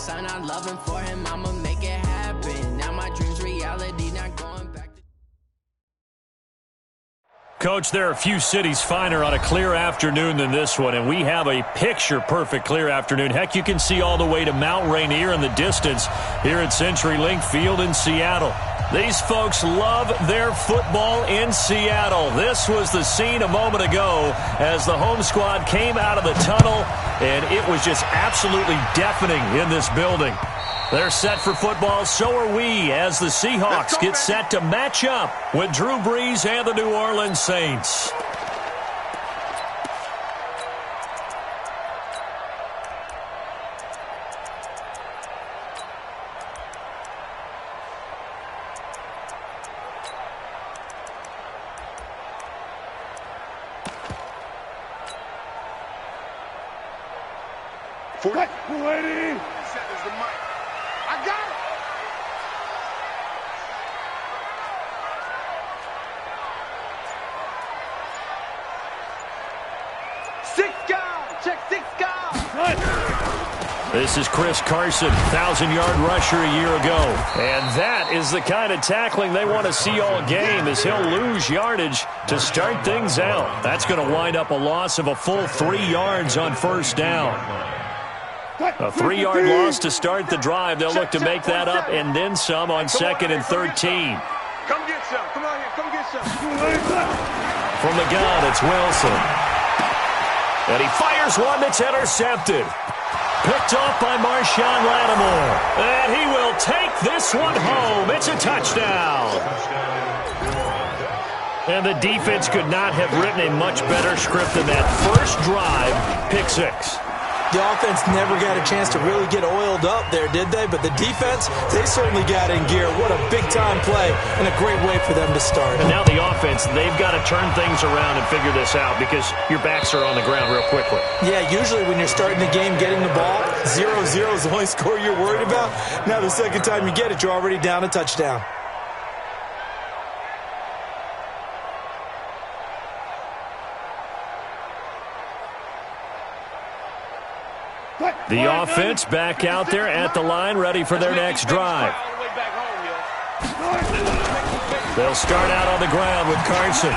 son, I'm loving for him, I'ma make it happen. Now my dream's reality, not going back to... Coach, there are a few cities finer on a clear afternoon than this one, and we have a picture-perfect clear afternoon. Heck, you can see all the way to Mount Rainier in the distance here at CenturyLink Field in Seattle. These folks love their football in Seattle. This was the scene a moment ago as the home squad came out of the tunnel, and it was just absolutely deafening in this building. They're set for football, so are we, as the Seahawks get set to match up with Drew Brees and the New Orleans Saints. Lady. I got it. Six guys. Check six guys. This is Chris Carson, 1,000-yard rusher a year ago. And that is the kind of tackling they want to see all game, as he'll lose yardage to start things out. That's going to wind up a loss of a full 3 yards on first down. A 3-yard loss to start the drive. They'll look to make that up and then some on 2nd and 13. Come get some. Come on here. Come get some. From the gun, it's Wilson. And he fires one that's intercepted. Picked off by Marshawn Lattimore. And he will take this one home. It's a touchdown. And the defense could not have written a much better script than that first drive, pick six. The offense never got a chance to really get oiled up there, did they? But the defense, they certainly got in gear. What a big-time play and a great way for them to start. And now the offense, they've got to turn things around and figure this out because your backs are on the ground real quickly. Yeah, usually when you're starting the game getting the ball, 0-0 is the only score you're worried about. Now the second time you get it, you're already down a touchdown. The offense back out there at the line, ready for their next drive. They'll start out on the ground with Carson.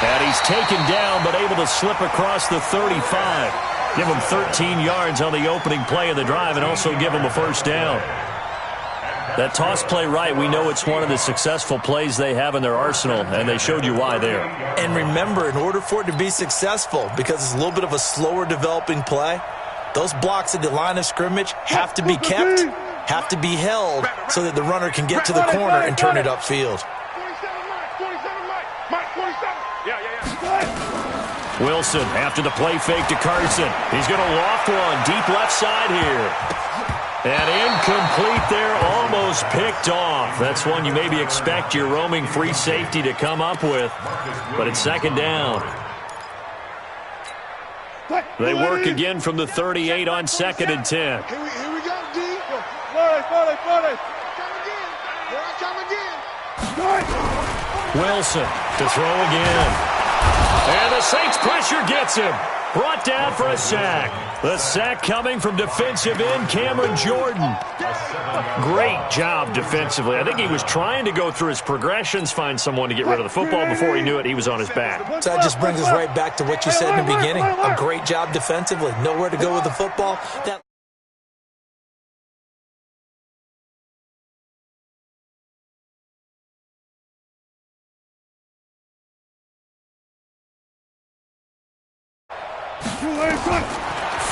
And he's taken down, but able to slip across the 35. Give him 13 yards on the opening play of the drive and also give him a first down. That toss play right, we know it's one of the successful plays they have in their arsenal, and they showed you why there. And remember, in order for it to be successful, because it's a little bit of a slower developing play, those blocks at the line of scrimmage have to be kept, have to be held, so that the runner can get to the corner and turn it upfield. 27, Mike, 27. Yeah. Wilson, after the play fake to Carson. He's going to loft one deep left side here. And incomplete there, almost picked off. That's one you maybe expect your roaming free safety to come up with. But it's second down. They work again from the 38 on 2nd and 10. Here we go, D. Come again. Wilson to throw again. And the Saints pressure gets him. Brought down for a sack. The sack coming from defensive end Cameron Jordan. Great job defensively. I think he was trying to go through his progressions, find someone to get rid of the football. Before he knew it, he was on his back. So that just brings us right back to what you said in the beginning. A great job defensively. Nowhere to go with the football.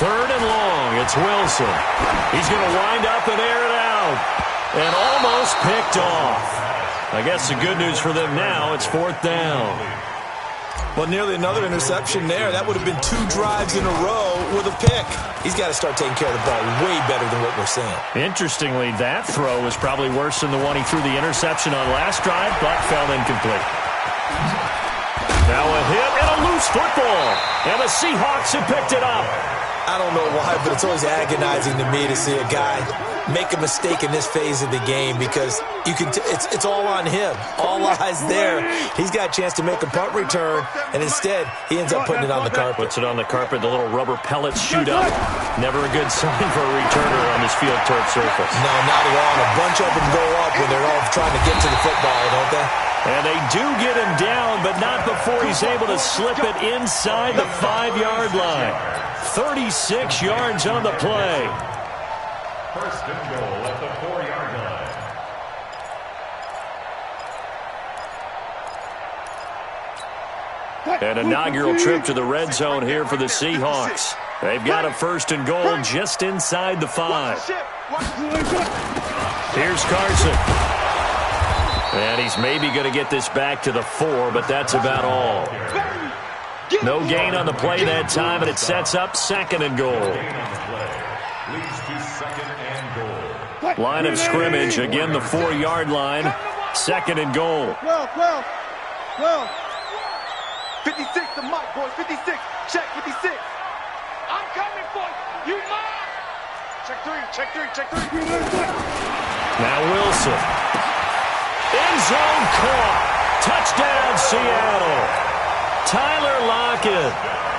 Third and long, it's Wilson. He's going to wind up and air it out. And almost picked off. I guess the good news for them now, it's 4th down. Well, nearly another interception there. That would have been 2 drives in a row with a pick. He's got to start taking care of the ball way better than what we're seeing. Interestingly, that throw was probably worse than the one he threw the interception on last drive, but fell incomplete. Now a hit and a loose football. And the Seahawks have picked it up. I don't know why, but it's always agonizing to me to see a guy make a mistake in this phase of the game because you can it's all on him. All eyes there. He's got a chance to make a punt return, and instead he ends up putting it on the carpet. Puts it on the carpet. The little rubber pellets shoot up. Never a good sign for a returner on this field turf surface. No, not at all. And a bunch of them go up when they're all trying to get to the football, don't they? And they do get him down, but not before he's able to slip it inside the 5-yard line. 36 yards on the play. First and goal at the 4-yard line. An inaugural trip to the red zone here for the Seahawks. They've got a first and goal just inside the 5. Here's Carson. And he's maybe going to get this back to the 4, but that's about all. No gain on the play that time, and it sets up second and goal. Line of scrimmage, again the 4-yard line. Second and goal. 56 to Mike, boys. 56. Check 56. I'm coming for you. You mine. Check 3. Check 3. Check 3. Now Wilson. End zone caught. Touchdown, Seattle. Tyler Lockett,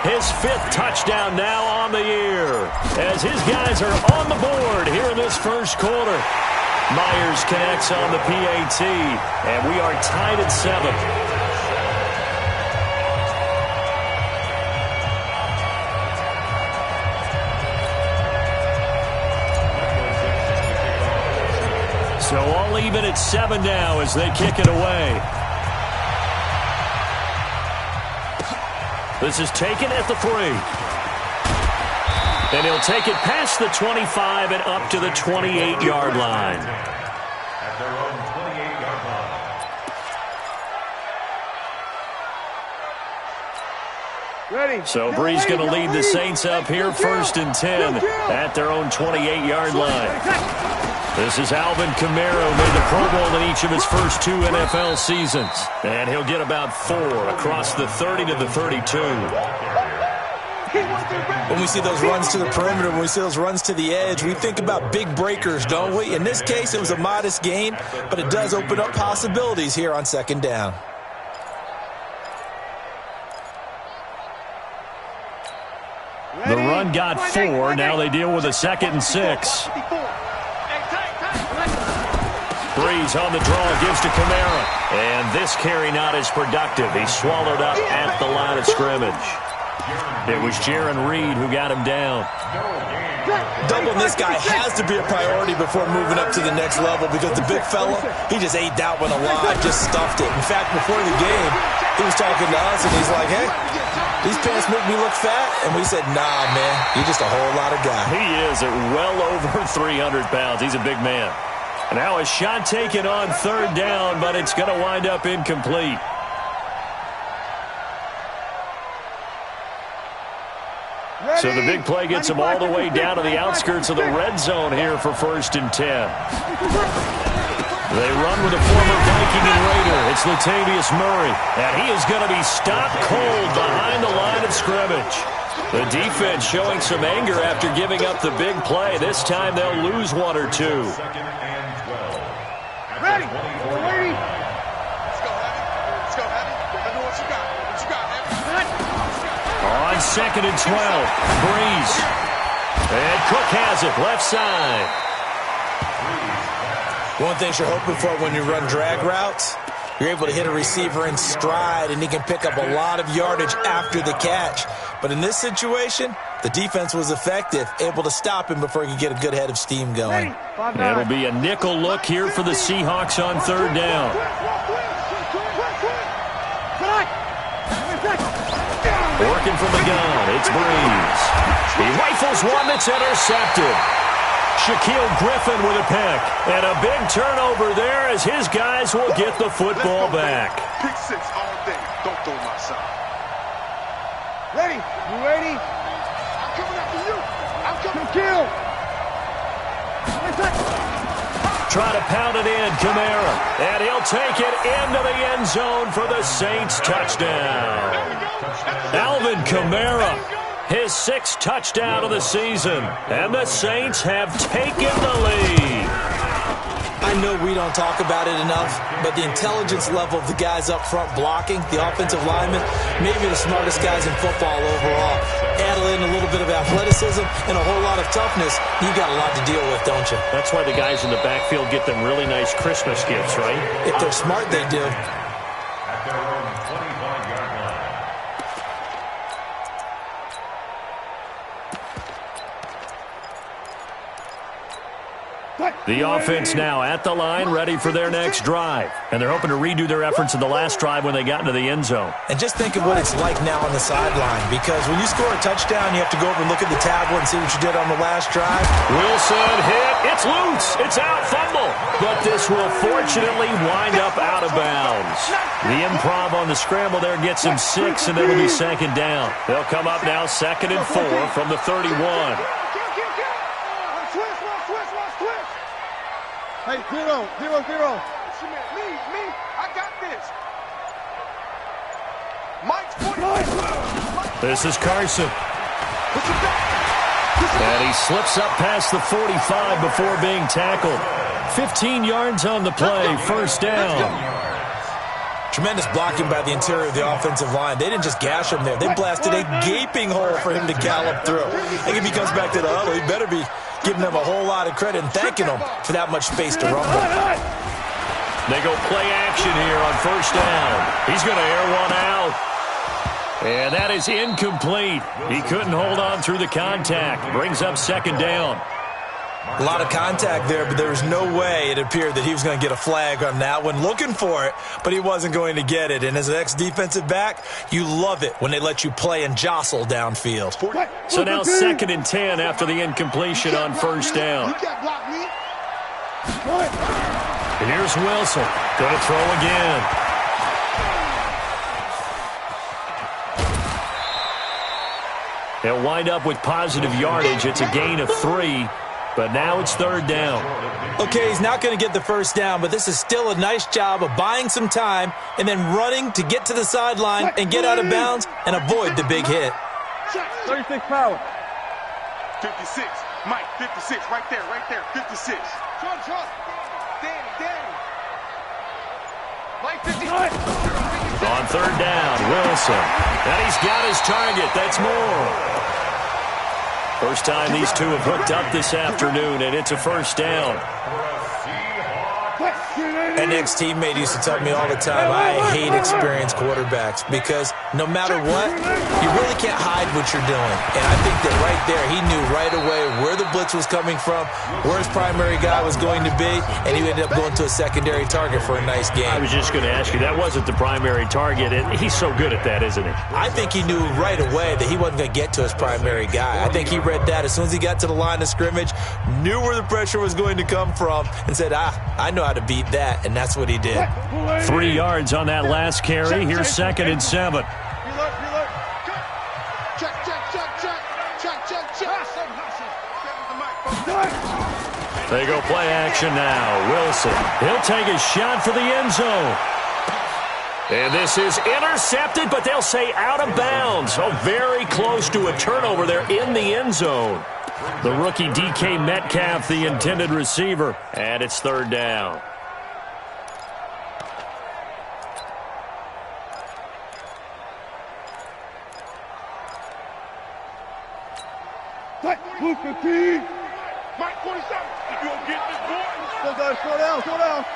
his 5th touchdown now on the year, as his guys are on the board here in this first quarter. Myers connects on the PAT, and we are tied at 7. So all even at 7 now as they kick it away. This is taken at the 3. And he'll take it past the 25 and up to the 28-yard line. At their own 28-yard line. So Bree's going to lead the Saints up here first and 10 at their own 28-yard line. This is Alvin Kamara, who made the Pro Bowl in each of his first 2 NFL seasons. And he'll get about 4 across the 30 to the 32. When we see those runs to the perimeter, when we see those runs to the edge, we think about big breakers, don't we? In this case, it was a modest gain, but it does open up possibilities here on second down. The run got 4. Now they deal with a 2nd and 6. Breeze on the draw, gives to Kamara. And this carry not as productive. He's swallowed up at the line of scrimmage. It was Jaron Reed who got him down. Doubling this guy has to be a priority before moving up to the next level because the big fella, he just ate that one alive, just stuffed it. In fact, before the game, he was talking to us, and he's like, hey, these pants make me look fat. And we said, nah, man, you're just a whole lot of guy. He is at well over 300 pounds. He's a big man. Now a shot taken on 3rd down, but it's going to wind up incomplete. So the big play gets him all the way down to the outskirts of the red zone here for first and 10. They run with a former Viking and Raider. It's Latavius Murray, and he is going to be stopped cold behind the line of scrimmage. The defense showing some anger after giving up the big play. This time they'll lose 1 or 2. Ready. Ready. Let's go, Heavy. Let's go, Heavy. I know what you got. What you got, Heavy. On 2nd and 12, Breeze. And Cook has it, left side. One thing you're hoping for when you run drag routes, you're able to hit a receiver in stride, and he can pick up a lot of yardage after the catch. But in this situation, the defense was effective, able to stop him before he could get a good head of steam going. It'll be a nickel look here for the Seahawks on 3rd down. Working from the gun, it's Breeze. He rifles one that's intercepted. Shaquille Griffin with a pick. And a big turnover there as his guys will get the football back. Pick 6 all day. Don't throw my side. Ready? You ready? I'm coming after you. I'm coming. Kill. Try to pound it in, Kamara. And he'll take it into the end zone for the Saints touchdown. Alvin Kamara his 6th touchdown of the season. And the Saints have taken the lead. I know we don't talk about it enough, but the intelligence level of the guys up front blocking, the offensive linemen, maybe the smartest guys in football overall. Add in a little bit of athleticism and a whole lot of toughness, you got a lot to deal with, don't you? That's why the guys in the backfield get them really nice Christmas gifts, right? If they're smart, they do. At their own 25-yard line. The offense now at the line, ready for their next drive. And they're hoping to redo their efforts in the last drive when they got into the end zone. And just think of what it's like now on the sideline, because when you score a touchdown, you have to go over and look at the tablet and see what you did on the last drive. Wilson hit. It's loose. It's out. Fumble. But this will fortunately wind up out of bounds. The improv on the scramble there gets him 6, and it'll be 2nd down. They'll come up now 2nd and 4 from the 31. Hey, 0, 0, 0. Me, I got this. Mike's 45. This is Carson. And he slips up past the 45 before being tackled. 15 yards on the play, 1st down. Tremendous blocking by the interior of the offensive line. They didn't just gash him there. They blasted a gaping hole for him to gallop through. I think if he comes back to the huddle, he better be giving them a whole lot of credit and thanking them for that much space to rumble. They go play action here on 1st down. He's going to air one out. And that is incomplete. He couldn't hold on through the contact. Brings up 2nd down. A lot of contact there, but there was no way it appeared that he was going to get a flag on that one. Looking for it, but he wasn't going to get it. And as an ex-defensive back, you love it when they let you play and jostle downfield. So now 2nd and 10 after the incompletion on 1st down. Here's Wilson. Going to throw again. They'll wind up with positive yardage. It's a gain of 3. But now it's 3rd down. Okay, he's not going to get the 1st down, but this is still a nice job of buying some time and then running to get to the sideline and get out of bounds and avoid the big hit. 36 power. 56. Mike, 56. Right there, 56. Danny. Mike, 56. On 3rd down, Wilson. And he's got his target. That's more. First time these two have hooked up this afternoon, and it's a 1st down. An ex-teammate used to tell me all the time, I hate experienced quarterbacks because no matter what, you really can't hide what you're doing. And I think that right there, he knew right away where the blitz was coming from, where his primary guy was going to be, and he ended up going to a secondary target for a nice game. I was just going to ask you, that wasn't the primary target, and he's so good at that, isn't he? I think he knew right away that he wasn't going to get to his primary guy. I think he read that as soon as he got to the line of scrimmage, knew where the pressure was going to come from, and said, I know how to beat that, and that's what he did. 3 yards on that last carry. Here's 2nd and 7. They go play action now. Wilson, he'll take a shot for the end zone. And this is intercepted, but they'll say out of bounds. So very close to a turnover there in the end zone. The rookie DK Metcalf, the intended receiver. And it's 3rd down. Move 15. Mike, 47. You gonna get this, boy? Slow down.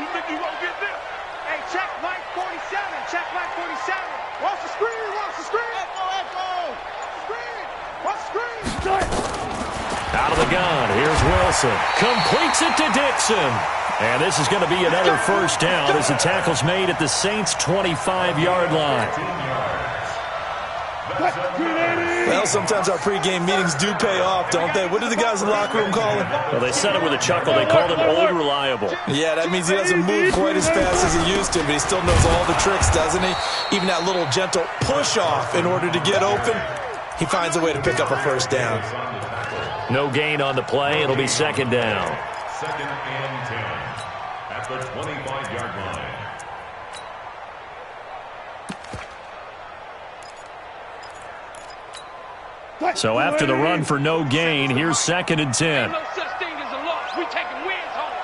You think you gonna get this? Hey, check Mike 47. Check Mike 47. Watch the screen. Echo. Screen. Watch the screen. Out of the gun, here's Wilson. Completes it to Dixon. And this is going to be another 1st down as the tackle's made at the Saints' 25-yard line. Well, sometimes our pregame meetings do pay off, don't they? What do the guys in the locker room call him? Well, they said it with a chuckle. They called him Old Reliable. Yeah, that means he doesn't move quite as fast as he used to, but he still knows all the tricks, doesn't he? Even that little gentle push-off in order to get open, he finds a way to pick up a 1st down. No gain on the play. It'll be 2nd down. 2nd and 10 at the 25-yard line. So after the run for no gain, here's 2nd and 10. No such thing as a loss. We taking wins home.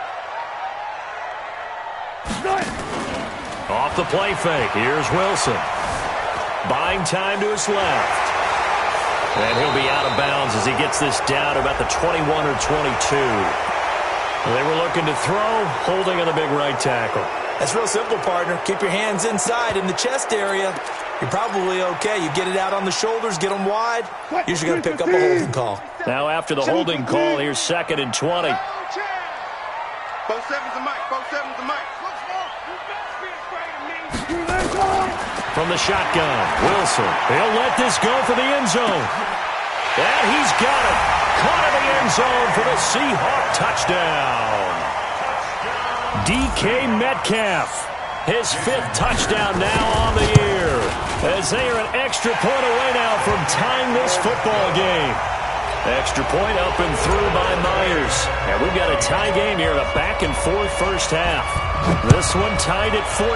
Off the play fake, here's Wilson. Buying time to his left. And he'll be out of bounds as he gets this down about the 21 or 22. They were looking to throw, holding on the big right tackle. That's real simple, partner. Keep your hands inside in the chest area. You're probably okay. You get it out on the shoulders, get them wide. Usually going to pick up a holding call. Now after the holding call, here's 2nd and 20. Both sevens and Mike. Both sevens and Mike. From the shotgun, Wilson. He'll let this go for the end zone. And he's got it. Caught in the end zone for the Seahawk touchdown. DK Metcalf, his 5th touchdown now on the year, as they are an extra point away now from tying this football game. Extra point up and through by Myers. And we've got a tie game here in a back-and-forth first half. This one tied at 14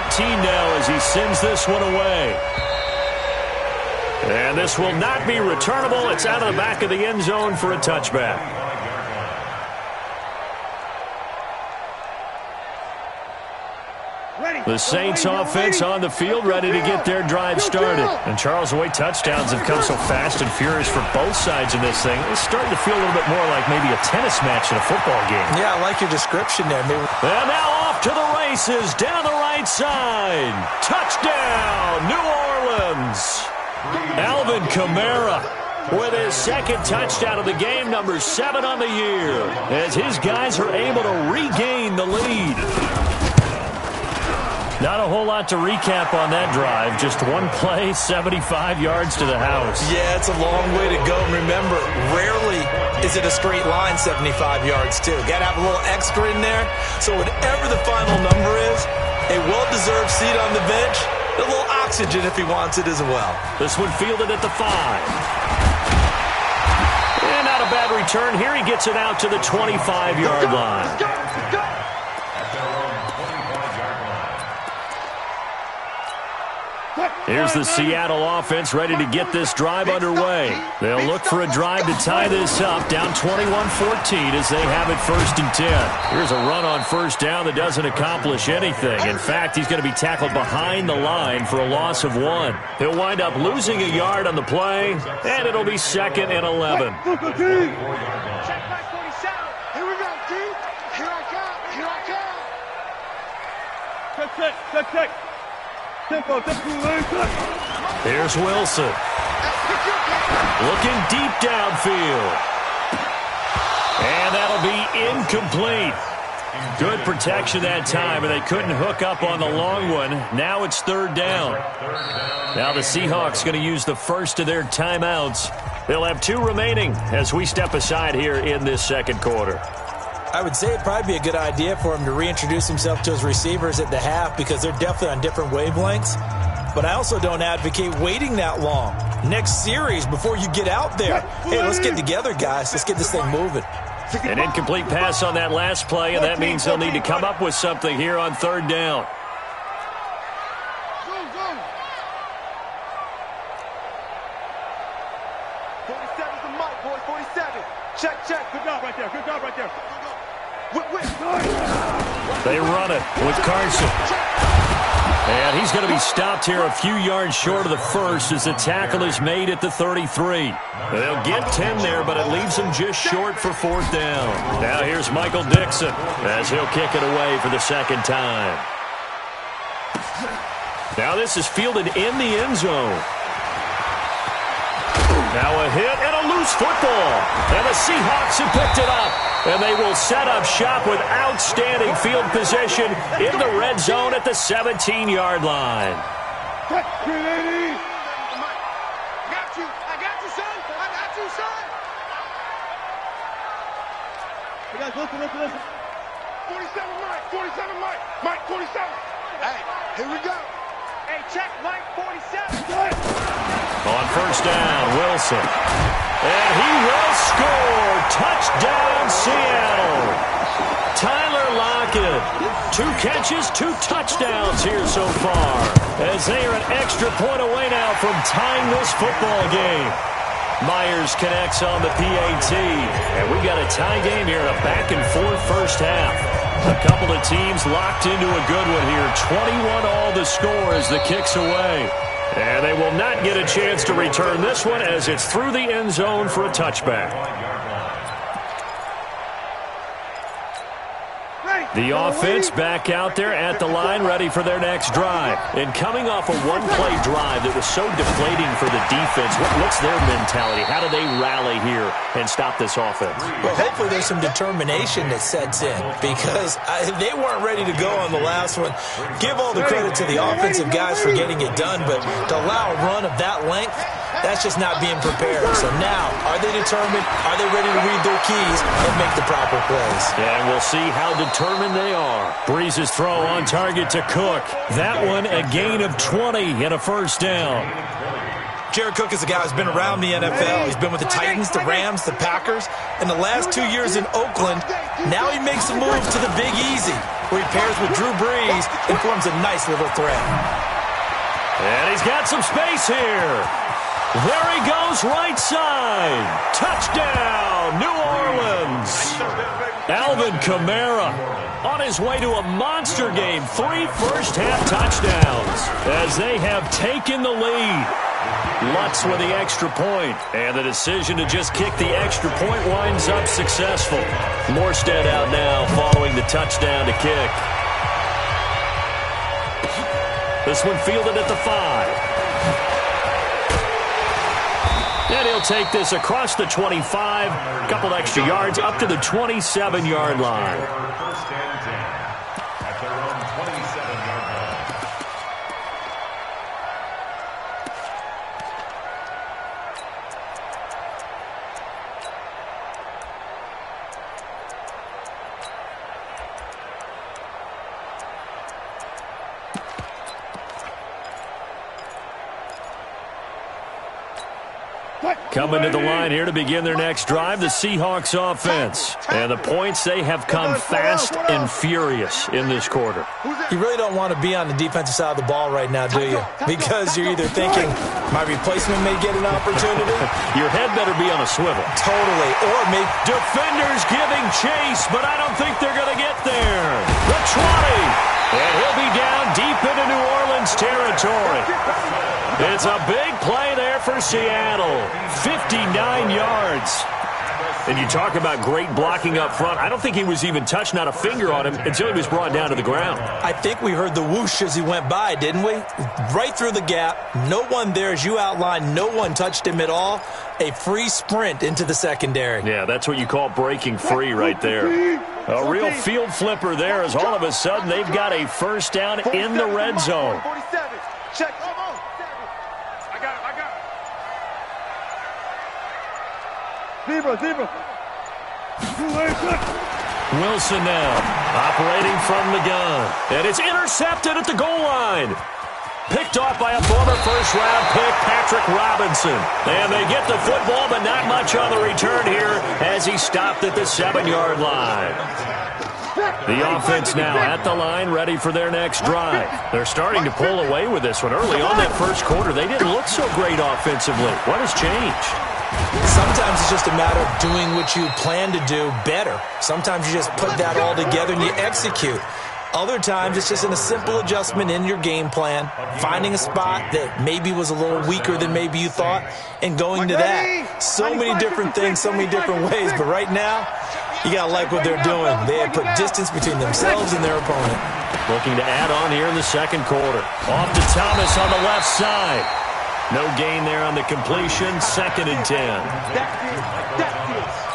now as he sends this one away. And this will not be returnable. It's out of the back of the end zone for a touchback. The Saints offense on the field, ready to get their drive started. And Charles, the way touchdowns have come so fast and furious for both sides of this thing, it's starting to feel a little bit more like maybe a tennis match in a football game. Yeah, I like your description there. Maybe. And now off to the races, down the right side. Touchdown, New Orleans. Alvin Kamara with his 2nd touchdown of the game, number 7 on the year, as his guys are able to regain the lead. Not a whole lot to recap on that drive. Just one play, 75 yards to the house. Yeah, it's a long way to go. And remember, rarely is it a straight line 75 yards, too. Got to have a little extra in there. So whatever the final number is, a well-deserved seat on the bench, a little oxygen if he wants it as well. This one fielded at the 5. And not a bad return. Here he gets it out to the 25-yard line. Here's the Seattle offense ready to get this drive underway. They'll look for a drive to tie this up, down 21-14 as they have it 1st and 10. Here's a run on 1st down that doesn't accomplish anything. In fact, he's going to be tackled behind the line for a loss of 1. He'll wind up losing a yard on the play, and it'll be 2nd and 11. Check back 47. Here we go, D. Here I come. Check. Tempo, Here's Wilson. Looking deep downfield. And that'll be incomplete. Good protection that time, and they couldn't hook up on the long one. Now it's 3rd down. Now the Seahawks going to use the first of their timeouts. They'll have 2 remaining as we step aside here in this 2nd quarter. I would say it'd probably be a good idea for him to reintroduce himself to his receivers at the half because they're definitely on different wavelengths. But I also don't advocate waiting that long. Next series before you get out there. Hey, let's get together, guys. Let's get this thing moving. An incomplete pass on that last play, and that means they'll need to come up with something here on 3rd down. Check. Good job right there. They run it with Carson. And he's going to be stopped here a few yards short of the first as the tackle is made at the 33. They'll get 10 there, but it leaves them just short for 4th down. Now here's Michael Dixon as he'll kick it away for the 2nd time. Now this is fielded in the end zone. Now a hit and a loose football. And the Seahawks have picked it up. And they will set up shop with outstanding field position in the red zone at the 17-yard line. I got you, son. Hey, guys, listen. 47 Mike. Mike 47. Hey, here we go. Hey, check Mike 47. On 1st down, Wilson. And he will score. Touchdown, Seattle. Tyler Lockett. 2 catches, 2 touchdowns here so far, as they are an extra point away now from tying this football game. Myers connects on the PAT. And we got a tie game here in a back-and-forth first half. A couple of teams locked into a good one here. 21 all the score as the kick's away. And they will not get a chance to return this one as it's through the end zone for a touchback. The offense back out there at the line, ready for their next drive. And coming off a one-play drive that was so deflating for the defense, what's their mentality? How do they rally here and stop this offense? Well, hopefully there's some determination that sets in because they weren't ready to go on the last one. Give all the credit to the offensive guys for getting it done, but to allow a run of that length, that's just not being prepared. So now, are they determined? Are they ready to read their keys and make the proper plays? And we'll see how determined they are. Breeze's throw on target to Cook. That one a gain of 20 and a first down. Jared Cook is a guy who's been around the NFL. He's been with the Titans, the Rams, the Packers. In the last 2 years in Oakland, now he makes a move to the Big Easy, where he pairs with Drew Brees and forms a nice little threat. And he's got some space here. There he goes, right side. Touchdown, New Orleans. Alvin Kamara on his way to a monster game. 3 first-half touchdowns as they have taken the lead. Lutz with the extra point, and the decision to just kick the extra point winds up successful. Morstead out now following the touchdown to kick. This one fielded at the 5. And he'll take this across the 25, a couple extra yards up to the 27-yard line. First and 10 at their own 27-yard line. Coming to the line here to begin their next drive, the Seahawks offense. And the points, they have come fast and furious in this quarter. You really don't want to be on the defensive side of the ball right now, do you? Because you're either thinking, my replacement may get an opportunity. Your head better be on a swivel. Totally. Or maybe defenders giving chase, but I don't think they're going to get there. The 20. And he'll be down deep into New Orleans territory. It's a big play there for Seattle. 59 yards. And you talk about great blocking up front. I don't think he was even touched, not a finger on him, until he was brought down to the ground. I think we heard the whoosh as he went by, didn't we? Right through the gap. No one there, as you outlined. No one touched him at all. A free sprint into the secondary. Yeah, that's what you call breaking free right there. A real field flipper there as all of a sudden they've got a first down in the red zone. 47. Check. I got it. Zebra. Wilson now operating from the gun. And it's intercepted at the goal line. Picked off by a former first-round pick, Patrick Robinson. And they get the football, but not much on the return here as he stopped at the 7-yard line. The offense now at the line, ready for their next drive. They're starting to pull away with this one. Early on that first quarter, they didn't look so great offensively. What has changed? Sometimes it's just a matter of doing what you plan to do better. Sometimes you just put that all together and you execute. Other times, it's just in a simple adjustment in your game plan, finding a spot that maybe was a little weaker than maybe you thought, and going to that. So many different things, so many different ways, but right now, you got to like what they're doing. They have put distance between themselves and their opponent. Looking to add on here in the second quarter. Off to Thomas on the left side. No gain there on the completion, 2nd and 10. That's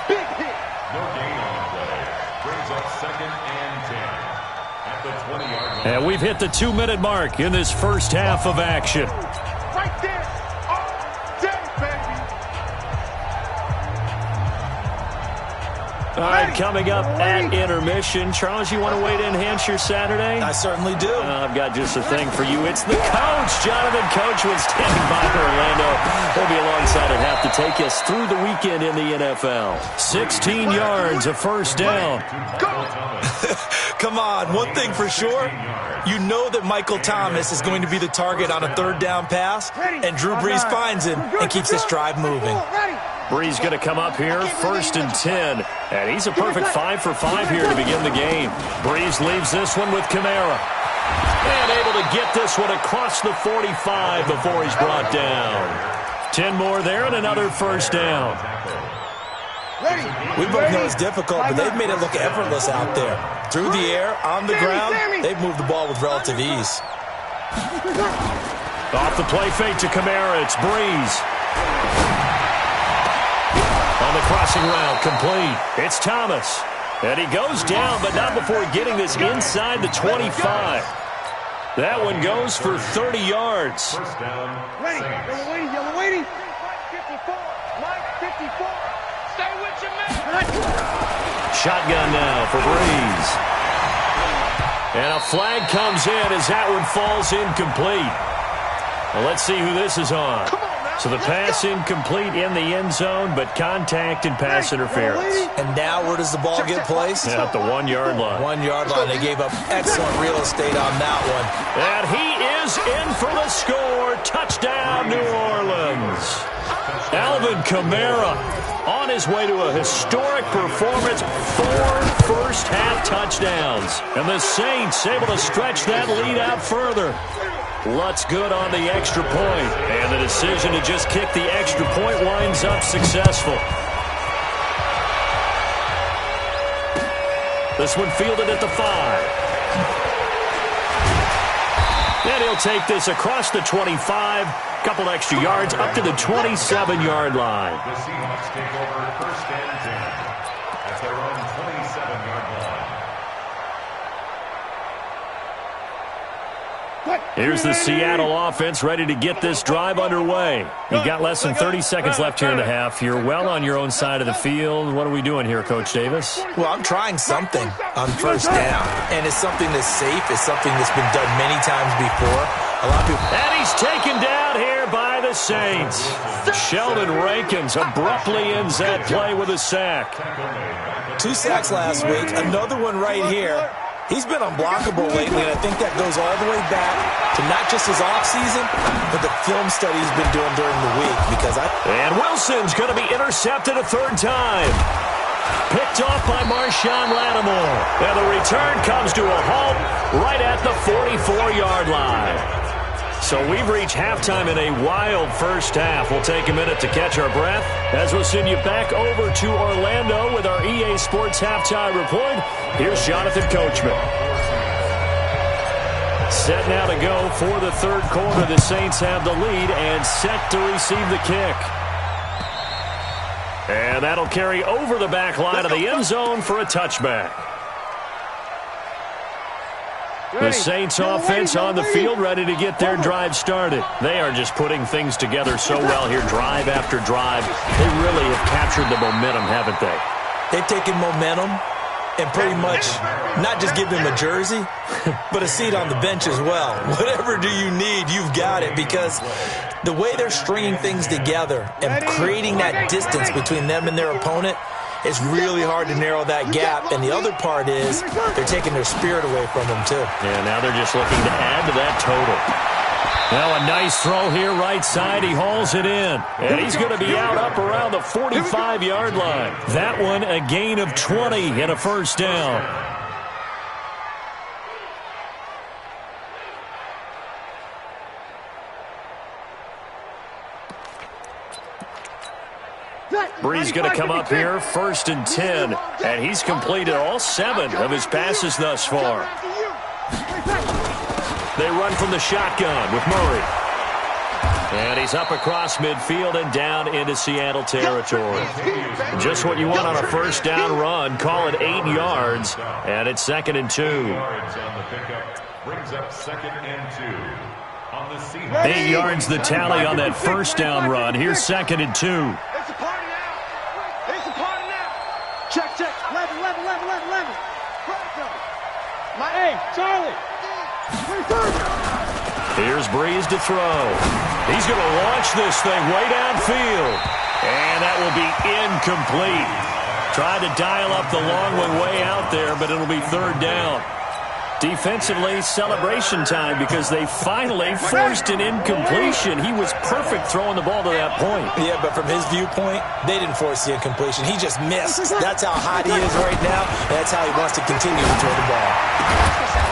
it. Big hit. No gain on the play. Brings up 2nd and 10 at the 20-yard line. And we've hit the 2-minute mark in this first half of action. Right there. All day, baby. All right, coming up at intermission. Charles, you want to wait to enhance your Saturday? I certainly do. I've got just a thing for you. It's the coach, Jonathan Coachman, standing by for Orlando. He'll be alongside at half to take us through the weekend in the NFL. 16 yards, a first down. Come on, one thing for sure. You know that Michael Thomas is going to be the target on a third down pass, and Drew Brees finds him and keeps this drive moving. Brees going to come up here, 1st and 10. And he's a perfect 5 for 5 here to begin the game. Brees leaves this one with Kamara. And able to get this one across the 45 before he's brought down. 10 more there and another first down. We both know it's difficult, but they've made it look effortless out there. Through the air, on the ground, they've moved the ball with relative ease. Off the play fake to Kamara, it's Brees. On the crossing route, complete. It's Thomas. And he goes down, but not before getting this inside the 25. That one goes for 30 yards. First down. Yellow waiting. 54. Mike 54. Stay with your man. Shotgun now for Brees. And a flag comes in as that one falls incomplete. Well, let's see who this is on. So the pass incomplete in the end zone, but contact and pass interference. And now where does the ball get placed? At the 1 yard line. 1 yard line. They gave up excellent real estate on that one. And he is in for the score. Touchdown, New Orleans. Alvin Kamara on his way to a historic performance. 4 first-half touchdowns. And the Saints able to stretch that lead out further. Lutz good on the extra point. And the decision to just kick the extra point winds up successful. This one fielded at the 5. And he'll take this across the 25. Couple extra yards up to the 27-yard line. The Seahawks take over 1st and 10 at their own 27-yard line. Here's the Seattle offense ready to get this drive underway. You've got less than 30 seconds left here in the half. You're well on your own side of the field. What are we doing here, Coach Davis? Well, I'm trying something on first down, and it's something that's safe. It's something that's been done many times before. A lot of people... And he's taken down here by the Saints. Sheldon Rankins abruptly ends that play with a sack. 2 sacks last week, another one right here. He's been unblockable lately, and I think that goes all the way back to not just his offseason, but the film study he's been doing during the week. And Wilson's going to be intercepted a 3rd time. Picked off by Marshawn Lattimore. And the return comes to a halt right at the 44-yard line. So we've reached halftime in a wild first half. We'll take a minute to catch our breath as we'll send you back over to Orlando with our EA Sports Halftime Report. Here's Jonathan Coachman. Set now to go for the 3rd quarter. The Saints have the lead and set to receive the kick. And that'll carry over the back line of the end zone for a touchback. The Saints offense on the field ready to get their drive started. They are just putting things together so well here, drive after drive. They really have captured the momentum, haven't they? they've taken momentum and pretty much not just give him a jersey, but a seat on the bench as well. Whatever do you need, you've got it, because the way they're stringing things together and creating that distance between them and their opponent, it's really hard to narrow that gap. And the other part is they're taking their spirit away from them, too. Yeah, now they're just looking to add to that total. Now a nice throw here right side. He hauls it in. And he's going to be out up around the 45-yard line. That one a gain of 20 and a first down. Brees going to come up here, 1st and 10, and he's completed all 7 of his passes thus far. They run from the shotgun with Murray. And he's up across midfield and down into Seattle territory. Just what you want on a first down run. Call it 8 yards, and it's 2nd and 2. Yards on the pickup brings up 2nd and 2. 8 yards the tally on that first down run. Here's 2nd and 2. It's a party now. It's a party now. Check. 11. My aim, Charlie. Here's Breeze to throw. He's going to launch this thing way downfield. And that will be incomplete. Tried to dial up the long one way out there, but it'll be third down. Defensively, celebration time because they finally forced an incompletion. He was perfect throwing the ball to that point. Yeah, but from his viewpoint, they didn't force the incompletion. He just missed. That's how hot he is right now. That's how he wants to continue to throw the ball.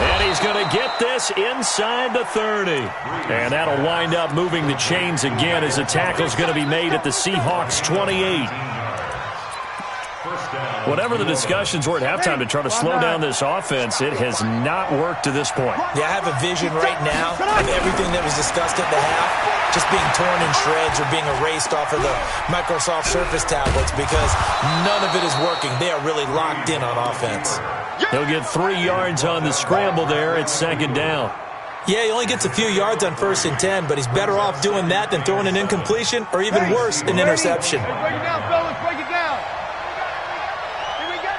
And he's going to get this inside the 30. And that'll wind up moving the chains again as the tackle's going to be made at the Seahawks 28. Whatever the discussions were at halftime to try to slow down this offense, it has not worked to this point. Yeah, I have a vision right now of everything that was discussed at the half just being torn in shreds or being erased off of the Microsoft Surface tablets because none of it is working. They are really locked in on offense. He'll get 3 yards on the scramble there. It's second down. Yeah, he only gets a few yards on 1st and 10, but he's better off doing that than throwing an incompletion or even worse, an interception. Break it down, fellas. Break it down. Here we go.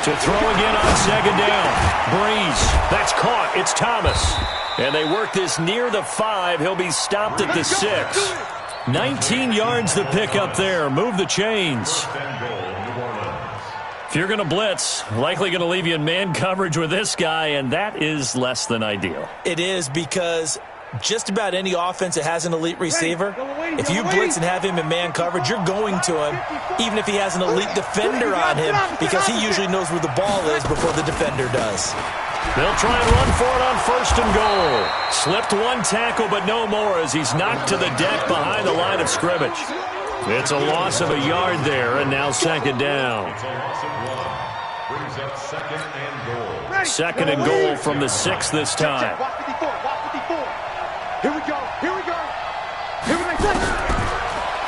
To throw again on second down. Breeze. That's caught. It's Thomas. And they work this near the 5. He'll be stopped at the 6. 19 yards the pick up there. Move the chains. If you're going to blitz, likely going to leave you in man coverage with this guy, and that is less than ideal. It is because just about any offense that has an elite receiver, if you blitz and have him in man coverage, you're going to him, even if he has an elite defender on him, because he usually knows where the ball is before the defender does. They'll try and run for it on 1st and goal. Slipped one tackle, but no more as he's knocked to the deck behind the line of scrimmage. It's a loss of a yard there, and now second down. Brings up second and goal. Second and goal from the 6 this time. Watch 54. Here we go.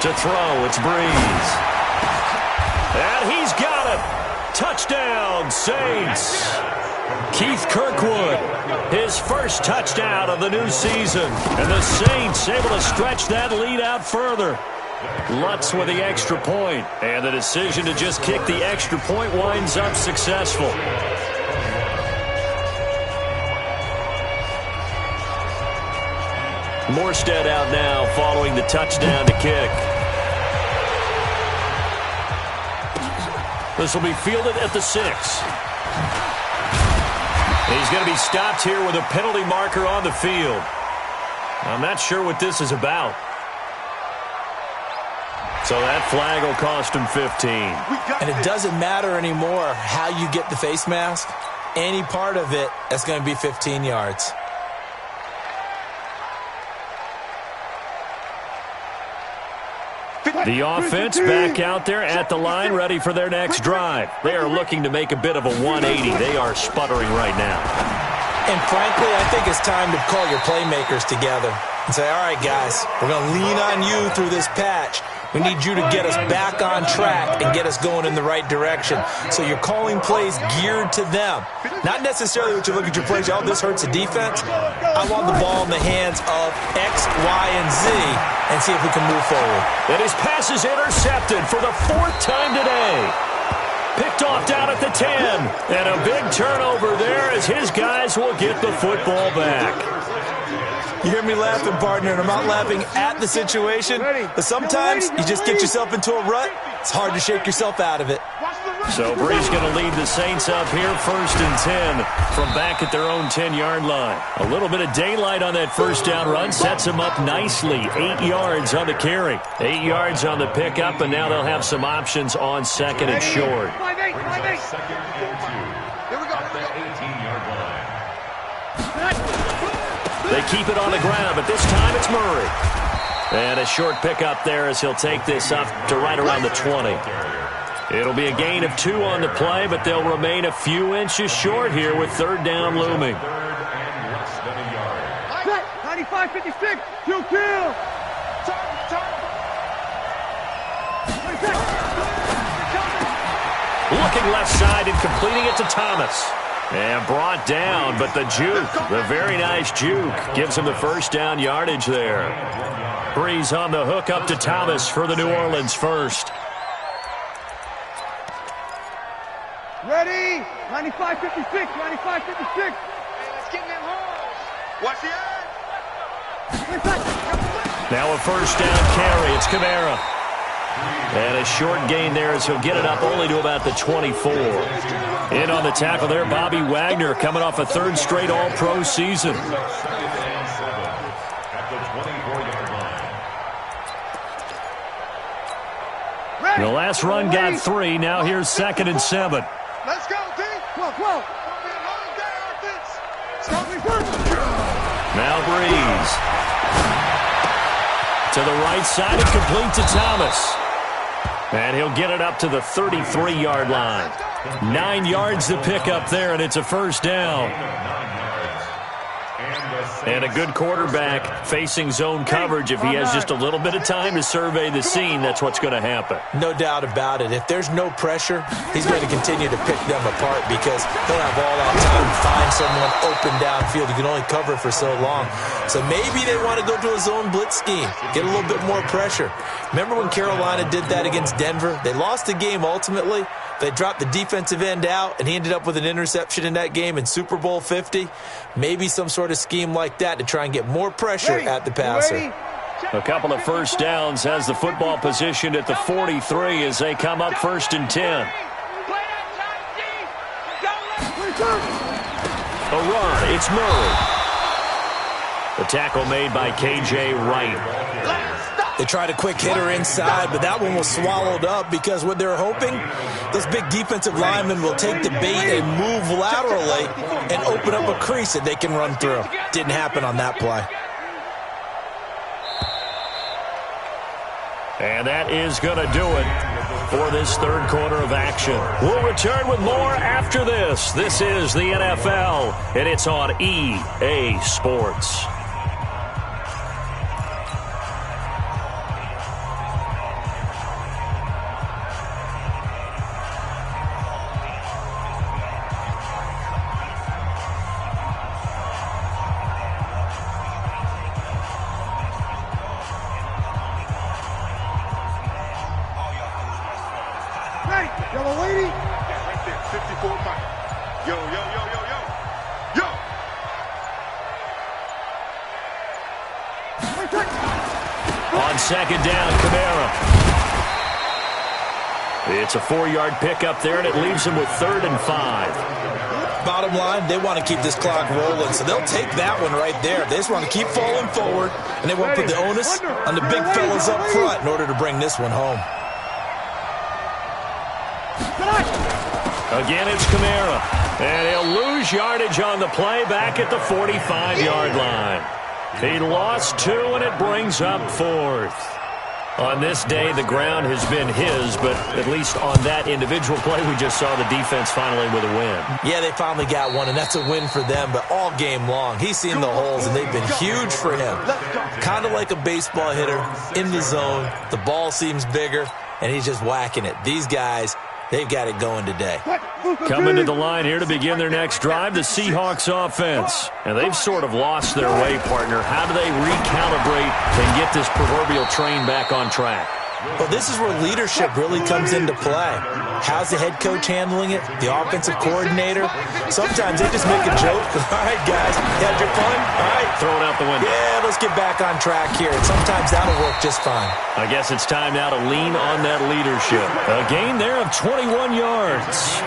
To throw, it's Breeze. And he's got it. Touchdown, Saints. Keith Kirkwood, his first touchdown of the new season. And the Saints able to stretch that lead out further. Lutz with the extra point, and the decision to just kick the extra point winds up successful. Morstead out now following the touchdown to kick. This will be fielded at the 6. He's going to be stopped here with a penalty marker on the field. I'm not sure what this is about. So that flag will cost him 15. And it doesn't matter anymore how you get the face mask. Any part of it, that's going to be 15 yards. The offense back out there at the line, ready for their next drive. They are looking to make a bit of a 180. They are sputtering right now. And frankly, I think it's time to call your playmakers together and say, all right, guys, we're going to lean on you through this patch. We need you to get us back on track and get us going in the right direction. So you're calling plays geared to them. Not necessarily what you look at your plays, oh, this hurts the defense. I want the ball in the hands of X, Y, and Z and see if we can move forward. And his pass is intercepted for the 4th time today. Picked off down at the 10. And a big turnover there as his guys will get the football back. You hear me laughing, partner, and I'm not laughing at the situation, but sometimes you just get yourself into a rut. It's hard to shake yourself out of it. So Breeze going to lead the Saints up here 1st and 10 from back at their own 10-yard line. A little bit of daylight on that first down run sets them up nicely. 8 yards on the carry, 8 yards on the pickup, and now they'll have some options on 2nd and short. Brings up second and 2 at the 18-yard line. They keep it on the ground, but this time it's Murray. And a short pickup there as he'll take this up to right around the 20. It'll be a gain of 2 on the play, but they'll remain a few inches short here with 3rd down looming. 3rd and less than a yard. 95-56, kill. Looking left side and completing it to Thomas. And brought down, but the juke, the very nice juke, gives him the 1st down yardage there. Breeze on the hook up to Thomas for the New Orleans 1st. Ready? 95, 56, 95, 56. Hey, let's get in them holes. Watch the edge. Now a first down carry. It's Kamara. And a short gain there as he'll get it up only to about the 24. In on the tackle there, Bobby Wagner, coming off a third straight All-Pro season. The last run got 3. Now here's 2nd and 7. Let's go, D. 12. Now Breeze. To the right side and complete to Thomas. And he'll get it up to the 33-yard line. 9 yards to pick up there, and it's a first down. And a good quarterback facing zone coverage. If he has just a little bit of time to survey the scene, that's what's going to happen. No doubt about it. If there's no pressure, he's going to continue to pick them apart because he'll have all that time to find someone open downfield. He can only cover for so long. So maybe they want to go to a zone blitz scheme, get a little bit more pressure. Remember when Carolina did that against Denver? They lost the game ultimately. They dropped the defensive end out, and he ended up with an interception in that game in Super Bowl 50. Maybe some sort of scheme like that to try and get more pressure at the passer. A couple of first downs, has the football positioned at the 43 as they come up 1st and 10. A run, it's Murray. The tackle made by K.J. Wright. They tried a quick hitter inside, but that one was swallowed up because what they're hoping, those big defensive linemen will take the bait and move laterally and open up a crease that they can run through. Didn't happen on that play. And that is going to do it for this third quarter of action. We'll return with more after this. This is the NFL, and it's on EA Sports. Yellow lady. Yeah, right there. 54 Mike. Yo. On 2nd down, Kamara. It's a 4-yard pickup there, and it leaves them with 3rd and 5. Bottom line, they want to keep this clock rolling, so they'll take that one right there. They just want to keep falling forward, and they want to put the onus on the big fellas up front in order to bring this one home. Again, it's Kamara. And he'll lose yardage on the play back at the 45-yard line. He lost 2, and it brings up 4th. On this day, the ground has been his, but at least on that individual play, we just saw the defense finally with a win. Yeah, they finally got one, and that's a win for them, but all game long, he's seen the holes, and they've been huge for him. Kind of like a baseball hitter in the zone. The ball seems bigger, and he's just whacking it. These guys, they've got it going today. Coming to the line here to begin their next drive, the Seahawks offense. And they've sort of lost their way, partner. How do they recalibrate and get this proverbial train back on track? Well, this is where leadership really comes into play. How's the head coach handling it? The offensive coordinator? Sometimes they just make a joke. All right, guys, you had your fun? All right. Throw it out the window. Yeah, let's get back on track here. And sometimes that'll work just fine. I guess it's time now to lean on that leadership. A gain there of 21 yards.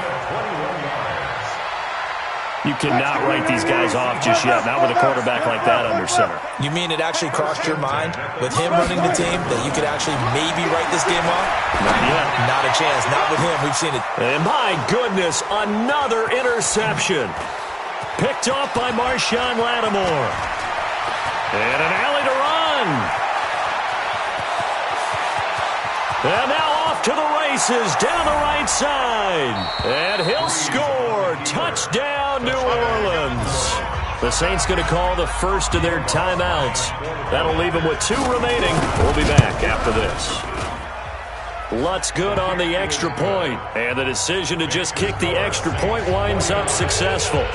You cannot write these guys off just yet, not with a quarterback like that under center. You mean it actually crossed your mind with him running the team that you could actually maybe write this game off? Not yet. Not a chance. Not with him. We've seen it. And my goodness, another interception. Picked off by Marshawn Lattimore. And an alley to run. And now off to the races down the right side. And he'll score. Touchdown, New Orleans. The Saints going to call the first of their timeouts. That'll leave them with 2 remaining. We'll be back after this. Lutz good on the extra point. And the decision to just kick the extra point winds up successful.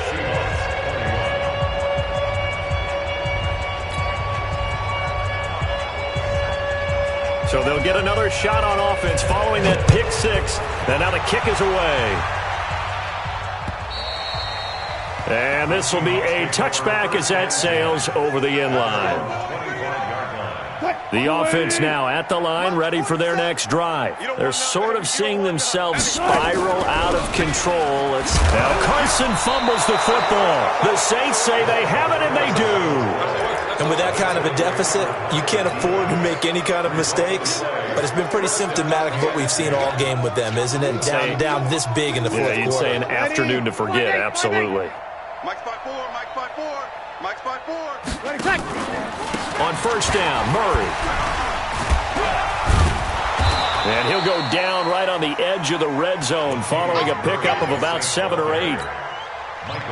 So they'll get another shot on offense following that pick 6. And now the kick is away. And this will be a touchback as that sails over the end line. The offense now at the line, ready for their next drive. They're sort of seeing themselves spiral out of control. Now Carson fumbles the football. The Saints say they have it, and they do. And with that kind of a deficit, you can't afford to make any kind of mistakes. But it's been pretty symptomatic of what we've seen all game with them, isn't it? Down this big in the fourth quarter. You'd say an afternoon to forget, absolutely. Mike's 5-4, Mike's 5-4, Mike's 5-4. Ready, check. On first down, Murray. And he'll go down right on the edge of the red zone following a pickup of about 7 or 8.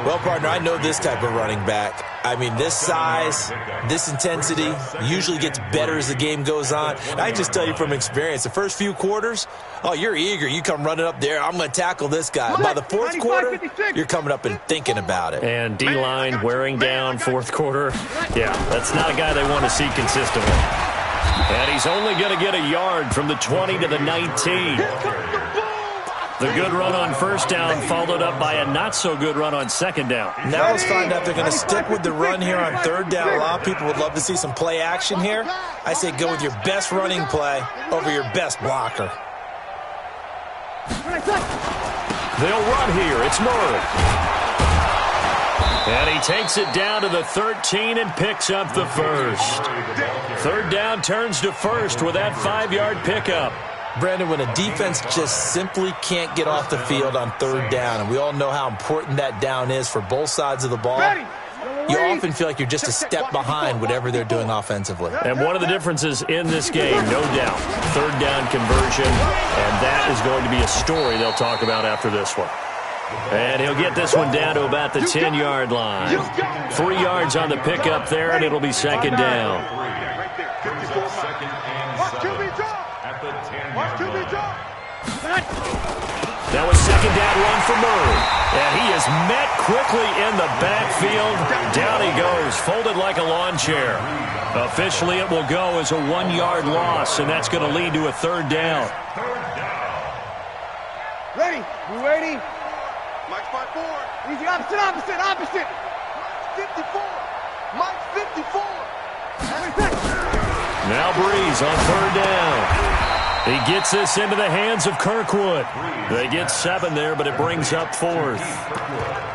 Well, partner, I know this type of running back. I mean, this size, this intensity usually gets better as the game goes on. And I just tell you from experience, the first few quarters, oh, you're eager. You come running up there, I'm going to tackle this guy. By the fourth quarter, you're coming up and thinking about it. And D-line wearing down fourth quarter. Yeah, that's not a guy they want to see consistently. And he's only going to get a yard from the 20 to the 19. The good run on first down followed up by a not-so-good run on second down. Now let's find out if they're going to stick with the run here on third down. A lot of people would love to see some play action here. I say go with your best running play over your best blocker. They'll run here. It's Murray. And he takes it down to the 13 and picks up the first. Third down turns to first with that 5-yard pickup. Brandon, when a defense just simply can't get off the field on third down, and we all know how important that down is for both sides of the ball, you often feel like you're just a step behind whatever they're doing offensively. And one of the differences in this game, no doubt, third down conversion, and that is going to be a story they'll talk about after this one. And he'll get this one down to about the 10-yard line. 3 yards on the pickup there, and it'll be second down. That was second down run for Murray. And he is met quickly in the backfield. Down he goes, folded like a lawn chair. Officially, it will go as a 1-yard loss, and that's going to lead to a third down. Ready? You ready? Mike's 5-4. Easy, opposite. 54. Mike's 54. Now Breeze on third down. He gets this into the hands of Kirkwood. They get 7 there, but it brings up fourth.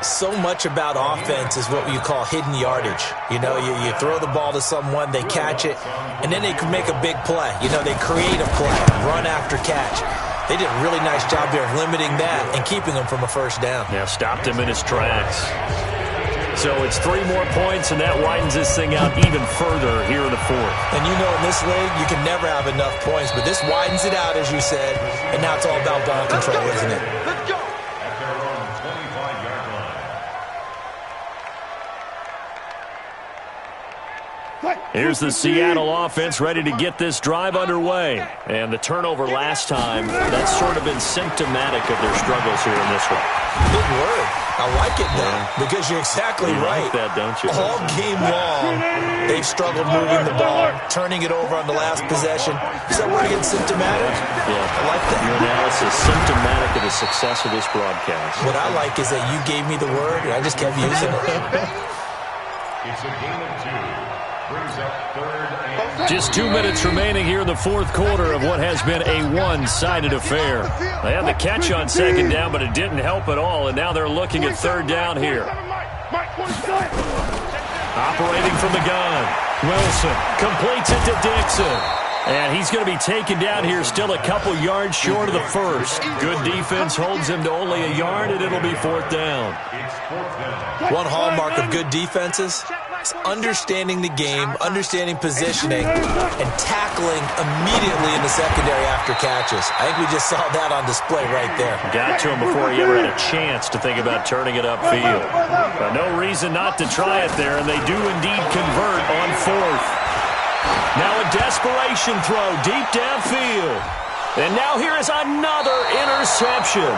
So much about offense is what you call hidden yardage. You know, you throw the ball to someone, they catch it, and then they can make a big play. You know, they create a play, run after catch. They did a really nice job there of limiting that and keeping him from a first down. Yeah, stopped him in his tracks. So it's 3 more points, and that widens this thing out even further here in the fourth. And you know, in this league, you can never have enough points, but this widens it out, as you said, and now it's all about ball control, isn't it? Let's go. At their own 25-yard line. Here's the Seattle offense ready to get this drive underway. And the turnover last time, that's sort of been symptomatic of their struggles here in this one. Good word. I like it now because you're exactly right. Like that, don't you? All game long, they've struggled moving the ball, turning it over on the last possession. Is that word again symptomatic? Yeah. I like that. Your analysis symptomatic of the success of this broadcast. What I like is that you gave me the word, and I just kept using it. It's a gain of 2. Brings up third and Just 2 minutes remaining here in the fourth quarter of what has been a one-sided affair. They had the catch on second down, but it didn't help at all, and now they're looking at third down here. Operating from the gun, Wilson completes it to Dixon. And he's going to be taken down here still a couple yards short of the first. Good defense holds him to only a yard, and it'll be fourth down. One hallmark of good defenses is understanding the game, understanding positioning, and tackling immediately in the secondary after catches. I think we just saw that on display right there. Got to him before he ever had a chance to think about turning it upfield. But no reason not to try it there, and they do indeed convert on fourth. Now a desperation throw deep downfield. And now here is another interception.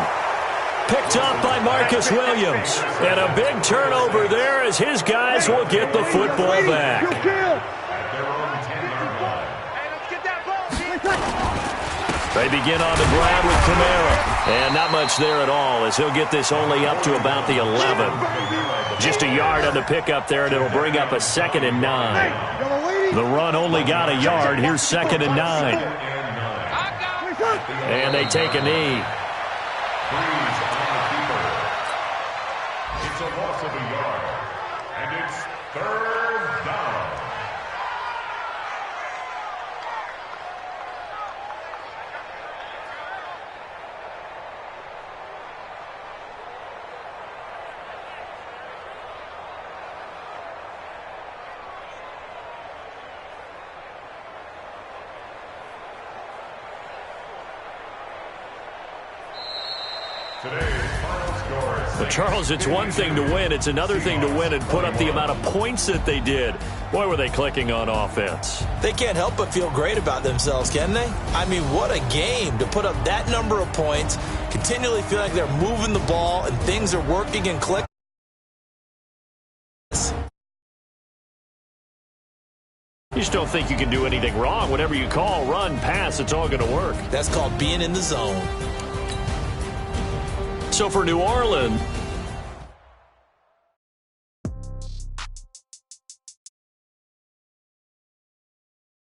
Picked up by Marcus Williams. And a big turnover there as his guys will get the football back. They begin on the ground with Kamara. And not much there at all as he'll get this only up to about the 11. Just a yard on the pickup there, and it'll bring up a 2nd and 9. The run only got a yard. Here's 2nd and 9. And they take a knee. It's a loss of a yard. And it's 3rd down. But Charles, it's one thing to win. It's another thing to win and put up the amount of points that they did. Boy, were they clicking on offense. They can't help but feel great about themselves, can they? I mean, what a game to put up that number of points, continually feel like they're moving the ball and things are working and clicking. You just don't think you can do anything wrong. Whatever you call, run, pass, it's all going to work. That's called being in the zone. So for New Orleans,